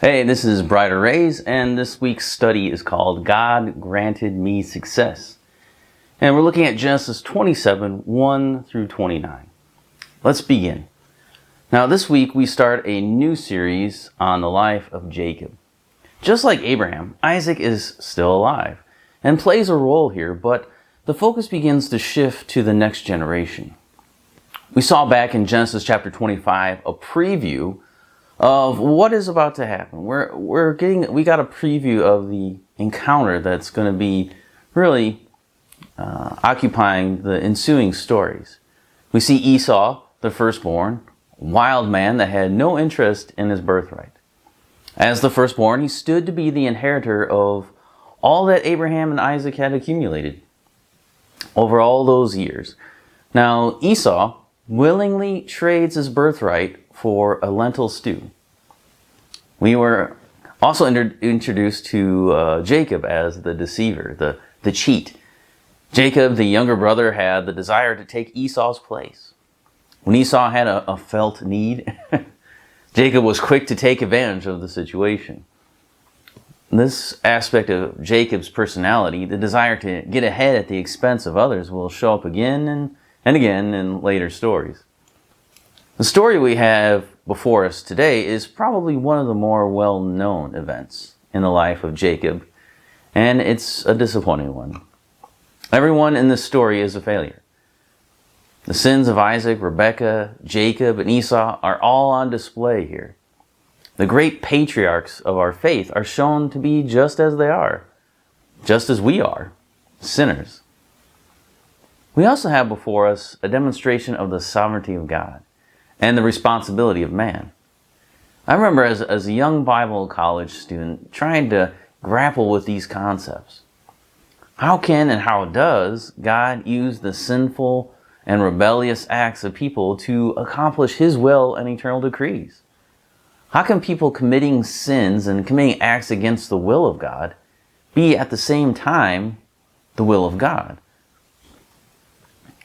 Hey, this is Brighter Rays, and this week's study is called God Granted Me Success. And we're looking at Genesis 27, 1 through 29. Let's begin. Now, this week we start a new series on the life of Jacob. Just like Abraham, Isaac is still alive and plays a role here, but the focus begins to shift to the next generation. We saw back in Genesis chapter 25 a preview of what is about to happen. We got a preview of the encounter that's going to be really occupying the ensuing stories. We see Esau, the firstborn, wild man that had no interest in his birthright. As the firstborn, he stood to be the inheritor of all that Abraham and Isaac had accumulated over all those years. Now, Esau willingly trades his birthright for a lentil stew. We were also introduced to Jacob as the deceiver, the cheat. Jacob, the younger brother, had the desire to take Esau's place. When Esau had a felt need, Jacob was quick to take advantage of the situation. This aspect of Jacob's personality, the desire to get ahead at the expense of others, will show up again and again in later stories. The story we have before us today is probably one of the more well-known events in the life of Jacob, and it's a disappointing one. Everyone in this story is a failure. The sins of Isaac, Rebekah, Jacob, and Esau are all on display here. The great patriarchs of our faith are shown to be just as they are, just as we are, sinners. We also have before us a demonstration of the sovereignty of God and the responsibility of man. I remember as a young Bible college student trying to grapple with these concepts. How can and how does God use the sinful and rebellious acts of people to accomplish His will and eternal decrees? How can people committing sins and committing acts against the will of God be at the same time the will of God?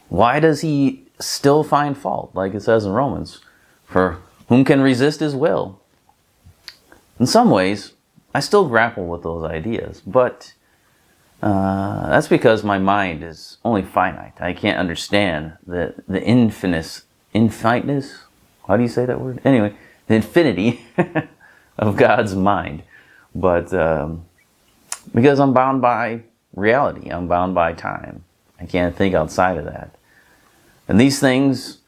Why does He still find fault, like it says in Romans? For whom can resist His will? In some ways, I still grapple with those ideas, but that's because my mind is only finite. I can't understand the infightness. How do you say that word? Anyway, the infinity of God's mind. But because I'm bound by reality, I'm bound by time. I can't think outside of that. And these things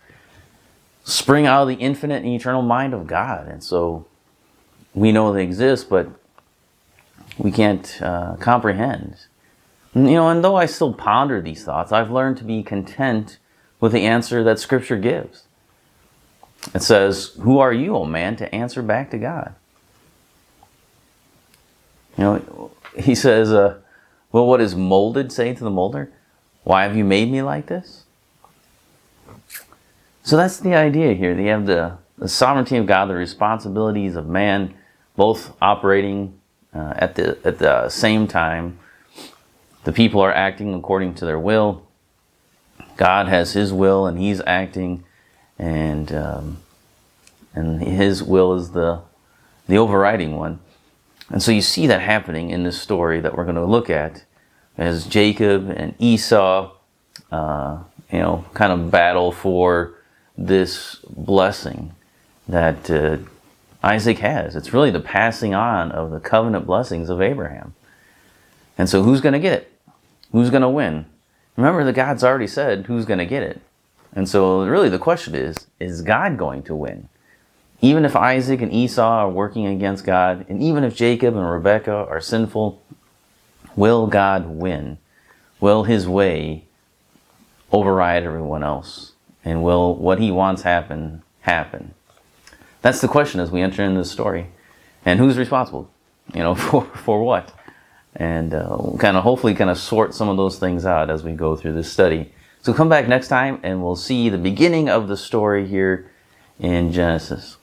spring out of the infinite and eternal mind of God. And so we know they exist, but we can't comprehend. And though I still ponder these thoughts, I've learned to be content with the answer that Scripture gives. It says, "Who are you, O man, to answer back to God?" He says, "Well, what is molded say to the molder? Why have you made me like this?" So that's the idea here. You have the sovereignty of God, the responsibilities of man, both operating at the same time. The people are acting according to their will. God has His will, and He's acting, and His will is the overriding one. And so you see that happening in this story that we're going to look at, as Jacob and Esau, kind of battle for this blessing that Isaac has. It's really the passing on of the covenant blessings of Abraham. And so who's going to get it? Who's going to win? Remember that God's already said who's going to get it. And so really the question is God going to win? Even if Isaac and Esau are working against God, and even if Jacob and Rebekah are sinful, will God win? Will His way override everyone else? And will what He wants happen? That's the question as we enter into this story. And who's responsible? For what? And hopefully sort some of those things out as we go through this study. So come back next time and we'll see the beginning of the story here in Genesis.